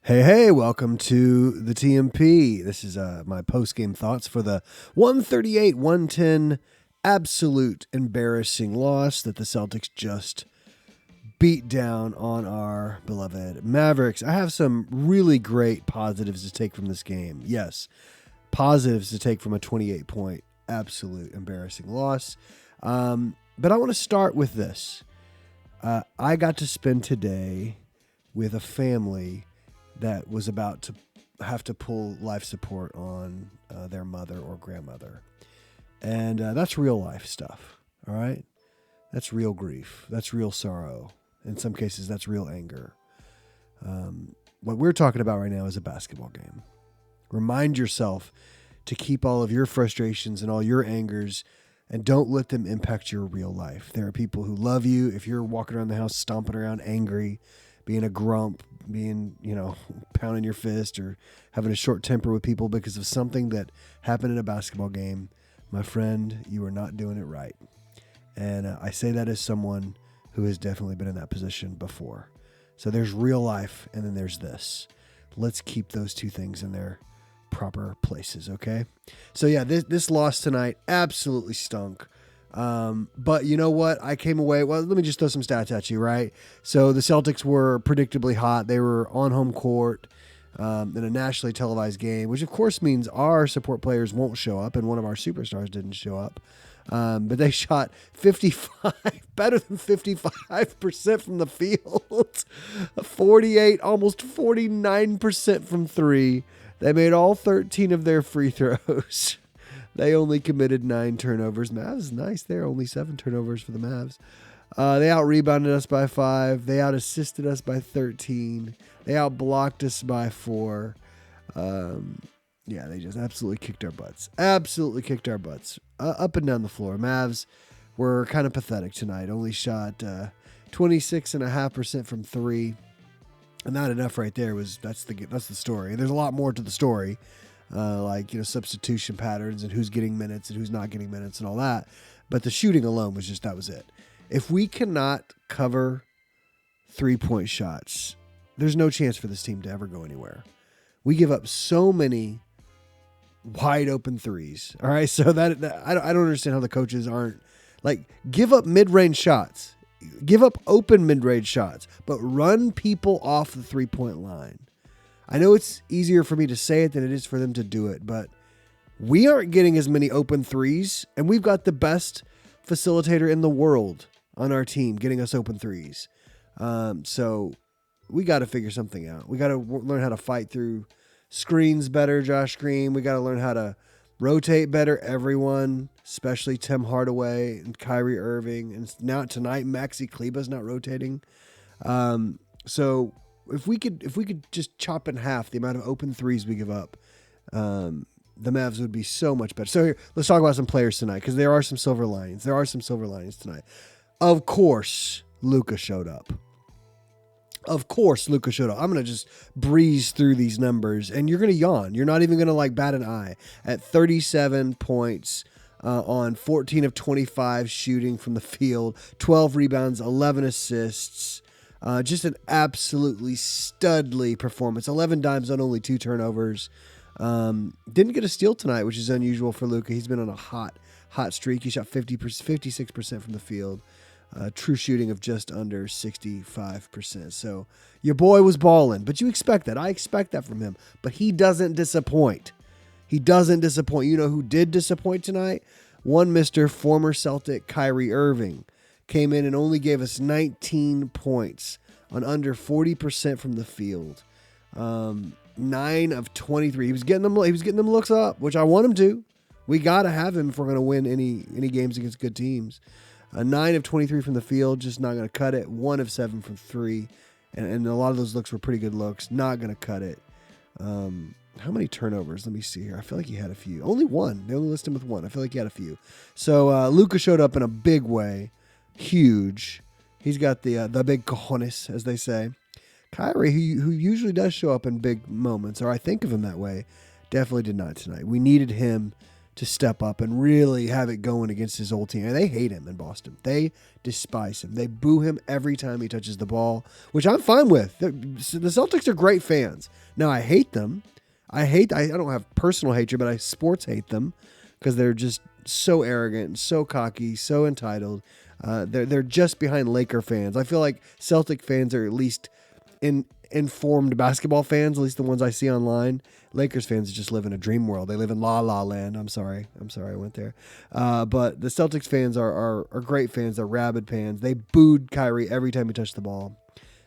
Hey, welcome to the TMP. This is my post-game thoughts for the 138-110 absolute embarrassing loss that the Celtics just beat down on our beloved Mavericks. I have some really great positives to take from this game. Yes, positives to take from a 28-point absolute embarrassing loss. But I want to start with this. I got to spend today with a family that was about to have to pull life support on their mother or grandmother. And that's real life stuff, all right? That's real grief. That's real sorrow. In some cases, that's real anger. What we're talking about right now is a basketball game. Remind yourself to keep all of your frustrations and all your angers and don't let them impact your real life. There are people who love you. If you're walking around the house stomping around angry, being a grump, being, pounding your fist or having a short temper with people because of something that happened in a basketball game, my friend, you are not doing it right. And I say that as someone who has definitely been in that position before. So there's real life and then there's this. Let's keep those two things in their proper places, okay? So yeah, this loss tonight absolutely stunk. But you know what? I came away. Well, let me just throw some stats at you, right? So the Celtics were predictably hot. They were on home court in a nationally televised game, which of course means our support players won't show up, and one of our superstars didn't show up. But they shot 55, better than 55% from the field, 48, almost 49% from three. They made all 13 of their free throws. They only committed 9 turnovers. Mavs, nice there. Only 7 turnovers for the Mavs. They out-rebounded us by 5. They out-assisted us by 13. They out-blocked us by 4. They just absolutely kicked our butts. Absolutely kicked our butts. Up and down the floor. Mavs were kind of pathetic tonight. Only shot 26.5% from 3. And not enough right there. That's the story. There's a lot more to the story. Substitution patterns and who's getting minutes and who's not getting minutes and all that. But the shooting alone that was it. If we cannot cover 3-point shots, there's no chance for this team to ever go anywhere. We give up so many wide open threes. All right. So that I don't understand how the coaches aren't give up mid-range shots, give up open mid-range shots, but run people off the 3-point line. I know it's easier for me to say it than it is for them to do it, but we aren't getting as many open threes, and we've got the best facilitator in the world on our team getting us open threes. So we got to figure something out. We got to learn how to fight through screens better, Josh Green. We got to learn how to rotate better, everyone, especially Tim Hardaway and Kyrie Irving. And now tonight, Maxi Kleber's not rotating. So if we could just chop in half the amount of open threes we give up, the Mavs would be so much better. So here, let's talk about some players tonight because there are some silver linings. There are some silver linings tonight. Of course, Luka showed up. I'm going to just breeze through these numbers, and you're going to yawn. You're not even going to bat an eye. At 37 points on 14 of 25 shooting from the field, 12 rebounds, 11 assists. Just an absolutely studly performance. 11 dimes on only 2 turnovers. Didn't get a steal tonight, which is unusual for Luka. He's been on a hot streak. He shot 56% from the field. True shooting of just under 65%. So your boy was balling, but you expect that. I expect that from him. But he doesn't disappoint. You know who did disappoint tonight? One Mr. former Celtic Kyrie Irving. Came in and only gave us 19 points on under 40% from the field. 9 of 23. He was getting them looks up, which I want him to. We got to have him if we're going to win any games against good teams. 9 of 23 from the field, just not going to cut it. 1 of 7 from 3. And a lot of those looks were pretty good looks. Not going to cut it. How many turnovers? Let me see here. I feel like he had a few. Only 1. They only list him with 1. I feel like he had a few. So Luka showed up in a big way. Huge. He's got the big cojones, as they say. Kyrie, who usually does show up in big moments, or I think of him that way, definitely did not tonight. We needed him to step up and really have it going against his old team. And they hate him in Boston. They despise him. They boo him every time he touches the ball, which I'm fine with. The Celtics are great fans. Now, I hate them. I don't have personal hatred, but I sports hate them because they're just so arrogant and so cocky, so entitled. They're just behind Laker fans. I feel like Celtic fans are at least informed basketball fans, at least the ones I see online. Lakers fans just live in a dream world. They live in La La Land. I'm sorry I went there. But the Celtics fans are great fans. They're rabid fans. They booed Kyrie every time he touched the ball.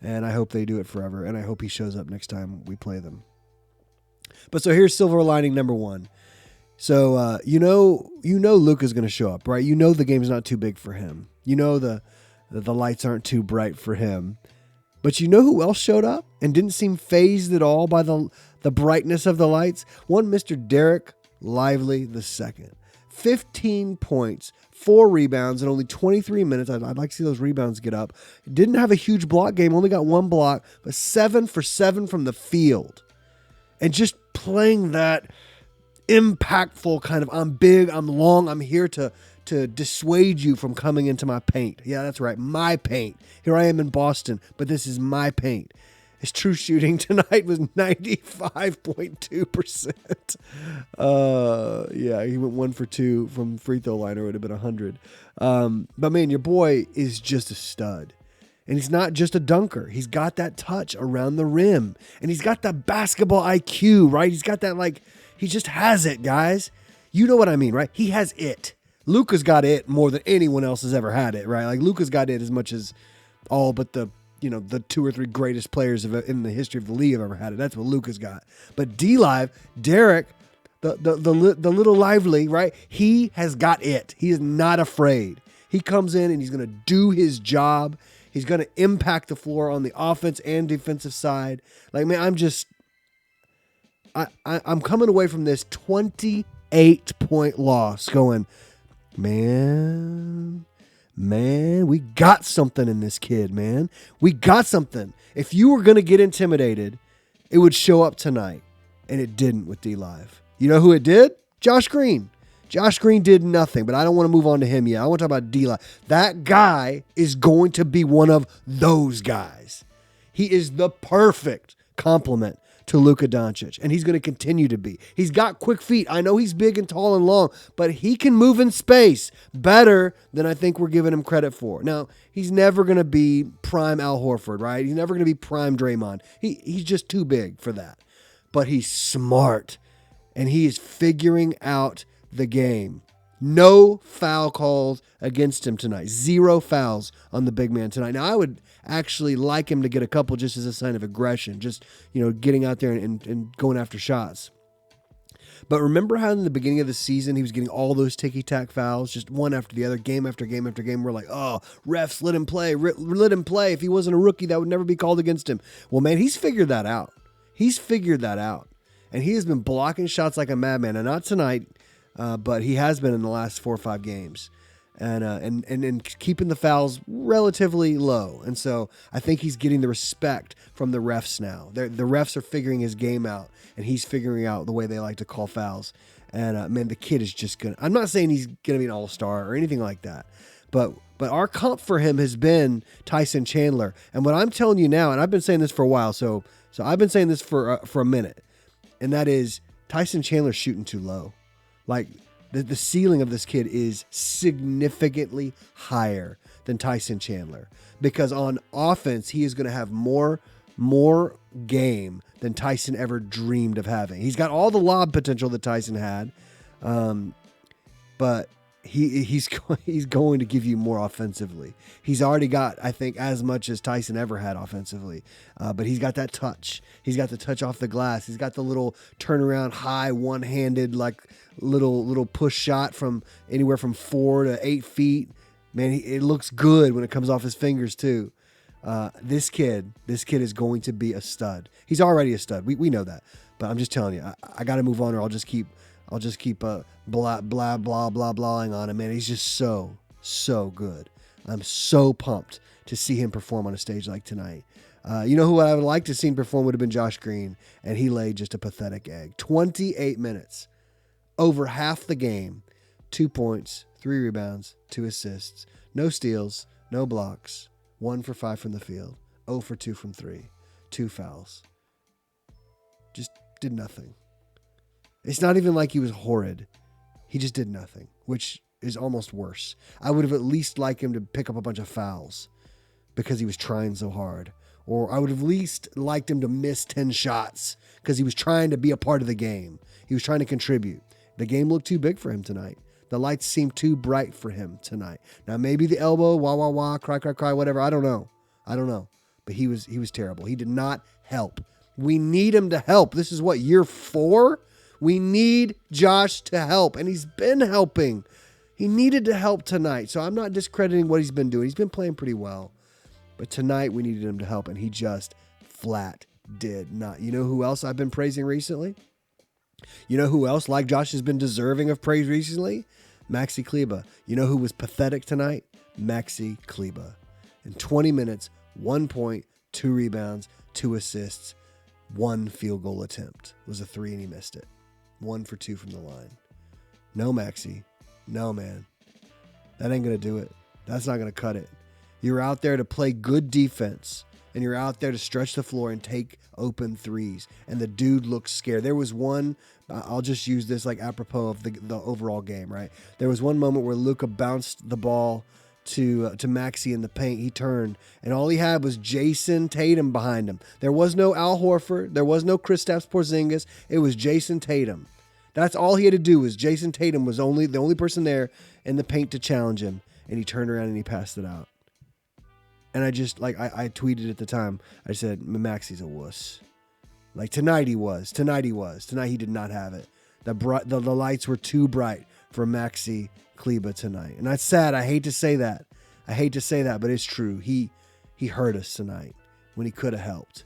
And I hope they do it forever. And I hope he shows up next time we play them. But so here's silver lining number one. So you know Luka's going to show up, right? You know the game's not too big for him. You know the lights aren't too bright for him. But you know who else showed up and didn't seem fazed at all by the brightness of the lights? One Mr. Derek Lively II. 15 points, 4 rebounds in only 23 minutes. I'd like to see those rebounds get up. Didn't have a huge block game, only got 1 block, but 7 for 7 from the field. And just playing that impactful kind of, I'm big, I'm long, I'm here to dissuade you from coming into my paint. Yeah, that's right, my paint. Here I am in Boston, but this is my paint. His true shooting tonight was 95.2%. Yeah, he went 1 for 2 from free throw line, or it would have been 100. But man, your boy is just a stud. And he's not just a dunker. He's got that touch around the rim. And he's got that basketball IQ, right? He's got that, like, he just has it, guys. You know what I mean, right? He has it. Luka's got it more than anyone else has ever had it, right? Like, Luka's got it as much as all but the 2 or 3 greatest players in the history of the league have ever had it. That's what Luka's got. But D-Live, Derek, the little Lively, right? He has got it. He is not afraid. He comes in and he's going to do his job. He's going to impact the floor on the offense and defensive side. Like, man, I'm coming away from this 28-point loss going, man, we got something in this kid, man. We got something. If you were going to get intimidated, it would show up tonight. And it didn't with D-Live. You know who it did? Josh Green. Josh Green did nothing, but I don't want to move on to him yet. I want to talk about D-Live. That guy is going to be one of those guys. He is the perfect complement to Luka Doncic, and he's going to continue to be. He's got quick feet. I know he's big and tall and long, but he can move in space better than I think we're giving him credit for. Now, he's never going to be prime Al Horford, right? He's never going to be prime Draymond. He's just too big for that. But he's smart, and he is figuring out the game. No foul calls against him tonight. 0 fouls on the big man tonight. Now, I would actually like him to get a couple just as a sign of aggression, just, getting out there and going after shots. But remember how in the beginning of the season, he was getting all those ticky-tack fouls, just one after the other, game after game after game. We're like, oh, refs, let him play. Let him play. If he wasn't a rookie, that would never be called against him. Well, man, he's figured that out. And he has been blocking shots like a madman. And not tonight, but he has been in the last 4 or 5 games. And keeping the fouls relatively low. And so I think he's getting the respect from the refs now. The refs are figuring his game out, and he's figuring out the way they like to call fouls. And, man, the kid is just going to – I'm not saying he's going to be an all-star or anything like that. But our comp for him has been Tyson Chandler. And what I'm telling you now, and I've been saying this for a while, so I've been saying this for a minute, and that is Tyson Chandler's shooting too low. Like – the ceiling of this kid is significantly higher than Tyson Chandler, because on offense, he is going to have more game than Tyson ever dreamed of having. He's got all the lob potential that Tyson had, but he's going to give you more offensively. He's already got, I think, as much as Tyson ever had offensively, but he's got that touch. He's got the touch off the glass. He's got the little turnaround high one-handed like little push shot from anywhere from 4 to 8 feet. Man, it looks good when it comes off his fingers too. This kid is going to be a stud. He's already a stud. We know that, but I'm just telling you, I got to move on, or I'll just keep blah blahing on him. Man, he's just so good. I'm so pumped to see him perform on a stage like tonight. You know who I would like to see him perform would have been Josh Green, and he laid just a pathetic egg. 28 minutes. over half the game, 2 points, 3 rebounds, 2 assists, no steals, no blocks, 1 for 5 from the field, 0 for 2 from 3, 2 fouls. Just did nothing. It's not even like he was horrid. He just did nothing, which is almost worse. I would have at least liked him to pick up a bunch of fouls because he was trying so hard. Or I would have at least liked him to miss 10 shots because he was trying to be a part of the game. He was trying to contribute. The game looked too big for him tonight. The lights seemed too bright for him tonight. Now, maybe the elbow, wah, wah, wah, cry, cry, cry, whatever. I don't know. But he was terrible. He did not help. We need him to help. This is what, year 4? We need Josh to help, and he's been helping. He needed to help tonight, so I'm not discrediting what he's been doing. He's been playing pretty well, but tonight we needed him to help, and he just flat did not. You know who else I've been praising recently? You know who else, like Josh, has been deserving of praise recently? Maxi Kleber. You know who was pathetic tonight? Maxi Kleber. In 20 minutes, 1 point, 2 rebounds, 2 assists, 1 field goal attempt. It was a 3 and he missed it. 1 for 2 from the line. No, Maxi. No, man. That ain't going to do it. That's not going to cut it. You're out there to play good defense, and you're out there to stretch the floor and take open threes. And the dude looks scared. There was one, I'll just use this like apropos of the overall game, right? There was one moment where Luka bounced the ball to Maxi in the paint. He turned, and all he had was Jason Tatum behind him. There was no Al Horford. There was no Kristaps Porzingis. It was Jason Tatum. That's all he had to do. Was Jason Tatum was the only person there in the paint to challenge him, and he turned around and he passed it out. And I just, I tweeted at the time, I said, Maxi's a wuss. Like, tonight he was. Tonight he did not have it. The lights were too bright for Maxi Kleber tonight. And that's sad. I hate to say that, but it's true. He hurt us tonight when he could have helped.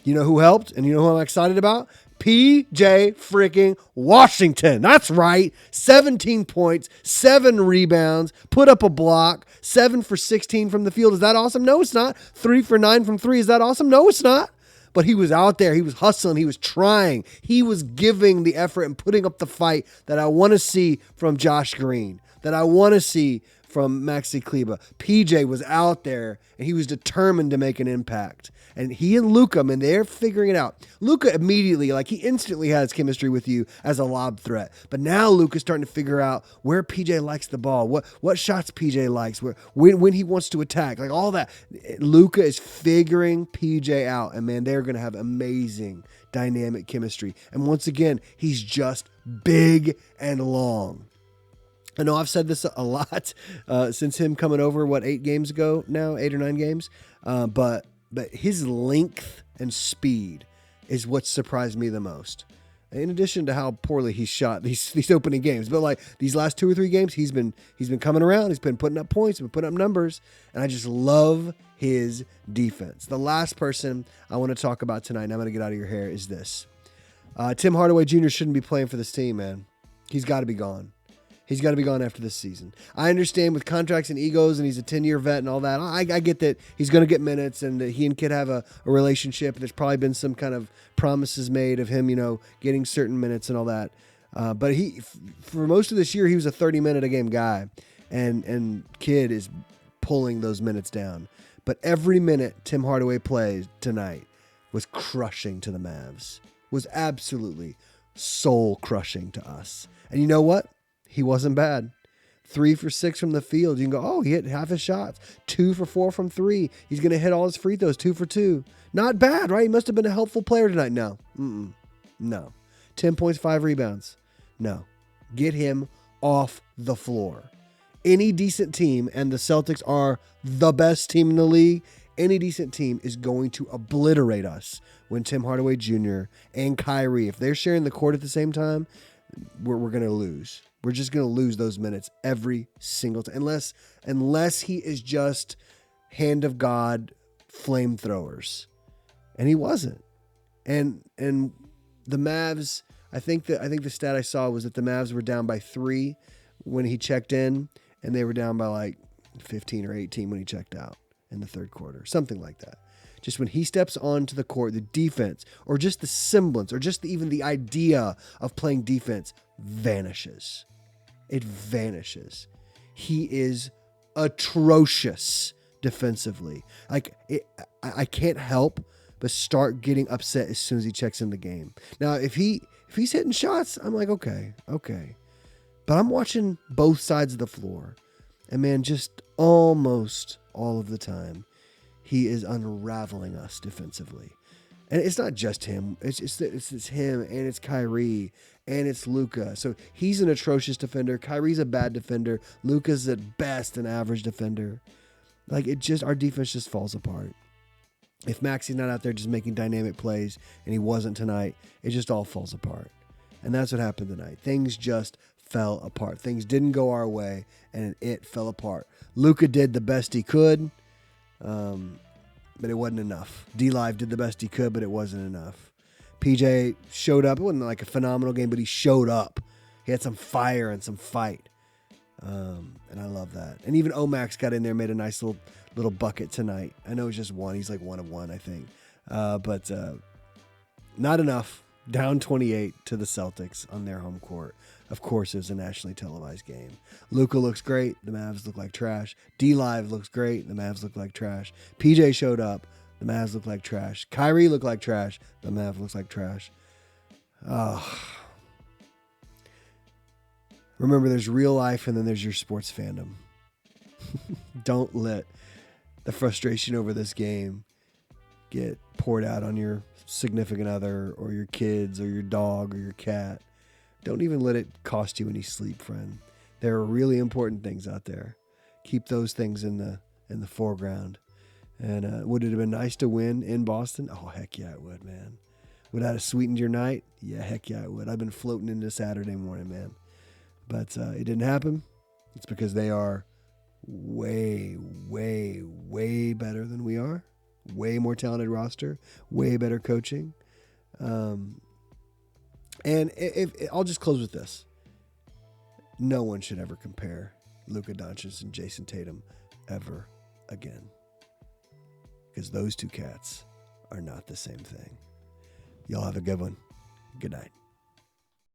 You know who helped? And you know who I'm excited about? PJ freaking Washington. That's right. 17 points, 7 rebounds, put up a block, 7 for 16 from the field. Is that awesome? No, it's not. 3 for 9 from 3. Is that awesome? No, it's not. But he was out there. He was hustling. He was trying. He was giving the effort and putting up the fight that I want to see from Josh Green, that I want to see from Maxi Kleber. PJ was out there, and he was determined to make an impact. And he and Luka, man, they're figuring it out. Luka immediately, he instantly has chemistry with you as a lob threat. But now Luka's starting to figure out where PJ likes the ball, what shots PJ likes, when he wants to attack, all that. Luka is figuring PJ out, and man, they're going to have amazing dynamic chemistry. And once again, he's just big and long. I know I've said this a lot since him coming over, 8 games ago now, 8 or 9 games, but his length and speed is what surprised me the most. In addition to how poorly he shot these opening games, but these last 2 or 3 games, he's been coming around. He's been putting up points, he's been putting up numbers, and I just love his defense. The last person I want to talk about tonight, and I'm going to get out of your hair, is this. Tim Hardaway Jr. shouldn't be playing for this team, man. He's got to be gone. He's got to be gone after this season. I understand with contracts and egos, and he's a 10-year vet and all that. I get that he's going to get minutes, and that he and Kid have a relationship. There's probably been some kind of promises made of him, getting certain minutes and all that. But for most of this year, he was a 30-minute-a-game guy, and Kid is pulling those minutes down. But every minute Tim Hardaway played tonight was crushing to the Mavs, was absolutely soul-crushing to us. And you know what? He wasn't bad. 3 for 6 from the field. You can go, oh, he hit half his shots. 2 for 4 from 3. He's going to hit all his free throws. 2 for 2. Not bad, right? He must have been a helpful player tonight. No. No. 10 points, 5 rebounds. No. Get him off the floor. Any decent team, and the Celtics are the best team in the league, any decent team is going to obliterate us when Tim Hardaway Jr. and Kyrie, if they're sharing the court at the same time, we're going to lose. We're just going to lose those minutes every single time. Unless he is just hand of God flamethrowers. And he wasn't. And the Mavs, I think the stat I saw was that the Mavs were down by 3 when he checked in, and they were down by 15 or 18 when he checked out in the third quarter. Something like that. Just when he steps onto the court, the defense, or just the semblance, or just even the idea of playing defense vanishes. It vanishes. He is atrocious defensively. I can't help but start getting upset as soon as he checks in the game. Now, if he's hitting shots, I'm like, okay. But I'm watching both sides of the floor, and man, just almost all of the time, he is unraveling us defensively. And it's not just him. It's him, and it's Kyrie, and it's Luka. So he's an atrocious defender. Kyrie's a bad defender. Luka's at best an average defender. Our defense just falls apart. If Maxi's not out there just making dynamic plays, and he wasn't tonight, it just all falls apart. And that's what happened tonight. Things just fell apart. Things didn't go our way, and it fell apart. Luka did the best he could, but it wasn't enough. D-Live did the best he could, but it wasn't enough. PJ showed up. It wasn't like a phenomenal game, but he showed up. He had some fire and some fight, and I love that. And even Omax got in there, made a nice little bucket tonight. I know it's just one. He's like 1 of 1, I think. But not enough. Down 28 to the Celtics on their home court. Of course, it was a nationally televised game. Luka looks great. The Mavs look like trash. D-Live looks great. The Mavs look like trash. PJ showed up. The Mavs look like trash. Kyrie looked like trash. The Mavs looks like trash. Oh. Remember, there's real life, and then there's your sports fandom. Don't let the frustration over this game get poured out on your significant other or your kids or your dog or your cat. Don't even let it cost you any sleep, friend. There are really important things out there. Keep those things in the foreground. And would it have been nice to win in Boston? Oh, heck yeah, it would, man. Would that have sweetened your night? Yeah, heck yeah, it would. I've been floating into Saturday morning, man. But it didn't happen. It's because they are way, way, way better than we are. Way more talented roster, way better coaching. And I'll just close with this. No one should ever compare Luka Doncic and Jason Tatum ever again. Because those two cats are not the same thing. Y'all have a good one. Good night.